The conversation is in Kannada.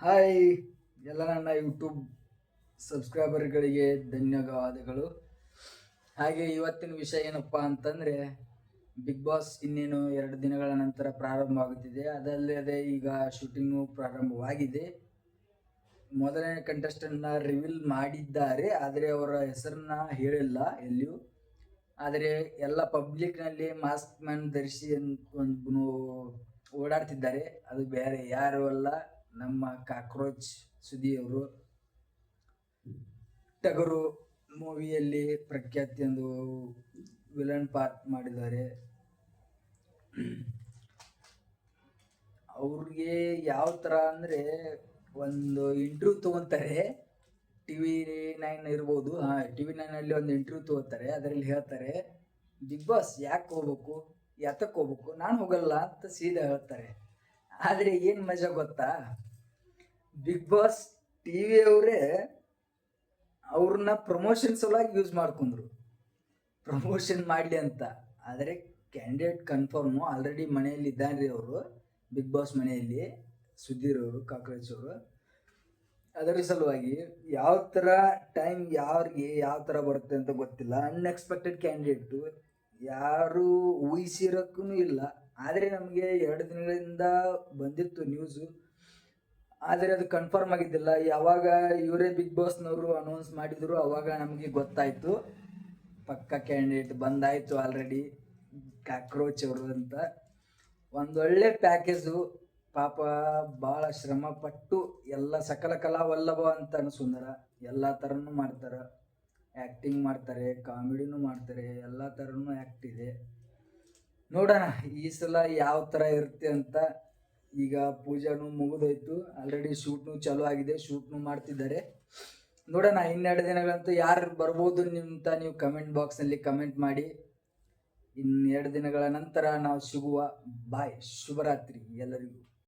ಹಾಯ್ ಎಲ್ಲ ನನ್ನ ಯೂಟ್ಯೂಬ್ ಸಬ್ಸ್ಕ್ರೈಬರ್ಗಳಿಗೆ ಧನ್ಯವಾದಗಳು. ಹಾಗೆ ಇವತ್ತಿನ ವಿಷಯ ಏನಪ್ಪ ಅಂತಂದರೆ, ಬಿಗ್ ಬಾಸ್ ಇನ್ನೇನು 2 ದಿನಗಳ ನಂತರ ಪ್ರಾರಂಭವಾಗುತ್ತಿದೆ. ಅದಲ್ಲದೆ ಈಗ ಶೂಟಿಂಗು ಪ್ರಾರಂಭವಾಗಿದೆ. ಮೊದಲನೇ ಕಂಟೆಸ್ಟೆಂಟ್ನ ರಿವೀಲ್ ಮಾಡಿದ್ದಾರೆ, ಆದರೆ ಅವರ ಹೆಸರನ್ನ ಹೇಳಿಲ್ಲ ಎಲ್ಲಿಯೂ. ಆದರೆ ಎಲ್ಲ ಪಬ್ಲಿಕ್ನಲ್ಲಿ ಮಾಸ್ಕ್ ಮ್ಯಾನ್ ಧರಿಸಿ ಒಂದು ಓಡಾಡ್ತಿದ್ದಾರೆ. ಅದು ಬೇರೆ ಯಾರು ಅಲ್ಲ, ನಮ್ಮ ಕಾಕ್ರೋಚ್ ಸುದಿಯವರು. ಟಗರು ಮೂವಿಯಲ್ಲಿ ಪ್ರಖ್ಯಾತಿ ಒಂದು ವಿಲನ್ ಪಾರ್ಟ್ ಮಾಡಿದ್ದಾರೆ. ಅವ್ರಿಗೆ ಯಾವ ಥರ ಅಂದರೆ, ಒಂದು ಇಂಟರ್ವ್ಯೂ ತೊಗೊತಾರೆ. TV9 ಇರ್ಬೋದು, TV9 ಒಂದು ಇಂಟರ್ವ್ಯೂ ತೊಗೋತಾರೆ. ಅದರಲ್ಲಿ ಹೇಳ್ತಾರೆ, ಬಿಗ್ ಬಾಸ್ ಯಾಕೆ ಹೋಗ್ಬೇಕು, ಯಾತಕ್ಕೆ ಹೋಗ್ಬೇಕು, ನಾನು ಹೋಗಲ್ಲ ಅಂತ ಸೀದಾ ಹೇಳ್ತಾರೆ. ಆದರೆ ಏನು ಮಜಾ ಗೊತ್ತಾ, ಬಿಗ್ ಬಾಸ್ TV ಅವರೇ ಅವ್ರನ್ನ ಪ್ರಮೋಷನ್ ಸಲುವಾಗಿ ಯೂಸ್ ಮಾಡ್ಕೊಂಡ್ರು, ಪ್ರಮೋಷನ್ ಮಾಡಲಿ ಅಂತ. ಆದರೆ ಕ್ಯಾಂಡಿಡೇಟ್ ಕನ್ಫರ್ಮು ಆಲ್ರೆಡಿ ಮನೆಯಲ್ಲಿ ಇದ್ದಾನ್ರಿ ಅವರು, ಬಿಗ್ ಬಾಸ್ ಮನೆಯಲ್ಲಿ ಸುಧೀರ್ ಅವರು, ಕಾಕ್ರೋಚ್ ಅವರು. ಅದರ ಸಲುವಾಗಿ ಯಾವ ಥರ ಟೈಮ್ ಯಾರಿಗೆ ಯಾವ ಥರ ಬರುತ್ತೆ ಅಂತ ಗೊತ್ತಿಲ್ಲ. ಅನ್ಎಕ್ಸ್ಪೆಕ್ಟೆಡ್ ಕ್ಯಾಂಡಿಡೇಟು, ಯಾರು ಊಹಿಸಿರೋಕ್ಕೂ ಇಲ್ಲ. ಆದರೆ ನಮಗೆ 2 ದಿನಗಳಿಂದ ಬಂದಿತ್ತು ನ್ಯೂಸು, ಆದರೆ ಅದು ಕನ್ಫರ್ಮ್ ಆಗಿದ್ದಿಲ್ಲ. ಯಾವಾಗ ಇವರೇ ಬಿಗ್ ಬಾಸ್ನವರು ಅನೌನ್ಸ್ ಮಾಡಿದರು ಅವಾಗ ನಮಗೆ ಗೊತ್ತಾಯಿತು, ಪಕ್ಕ ಕ್ಯಾಂಡಿಡೇಟ್ ಬಂದಾಯಿತು ಆಲ್ರೆಡಿ, ಕಾಕ್ರೋಚ್ ಅವರು ಅಂತ. ಒಂದೊಳ್ಳೆ ಪ್ಯಾಕೇಜು. ಪಾಪ ಭಾಳ ಶ್ರಮಪಟ್ಟು ಎಲ್ಲ ಸಕಲ ಕಲಾ ವಲ್ಲಭ ಅಂತ ಸುಂದರ ಎಲ್ಲ ಥರನೂ ಮಾಡ್ತಾರೆ. ಆ್ಯಕ್ಟಿಂಗ್ ಮಾಡ್ತಾರೆ, ಕಾಮಿಡಿನೂ ಮಾಡ್ತಾರೆ, ಎಲ್ಲ ಥರನೂ ಆ್ಯಕ್ಟ್ ಇದೆ. ನೋಡೋಣ ಈ ಸಲ ಯಾವ ಥರ ಇರುತ್ತೆ ಅಂತ. ಈಗ ಪೂಜಾನು ಮುಗಿದೋಯ್ತು, ಆಲ್ರೆಡಿ ಶೂಟ್ನು ಚಾಲೂ ಆಗಿದೆ, ಶೂಟ್ನು ಮಾಡ್ತಿದ್ದಾರೆ. ನೋಡೋಣ 2 ದಿನಗಳಂತೂ ಯಾರು ಬರ್ಬೋದು ಅಂತ ನೀವು ಕಮೆಂಟ್ ಬಾಕ್ಸ್ನಲ್ಲಿ ಕಮೆಂಟ್ ಮಾಡಿ. 2 ದಿನಗಳ ನಂತರ ನಾವು ಸಿಗುವ. ಬಾಯ್, ಶುಭರಾತ್ರಿ ಎಲ್ಲರಿಗೂ.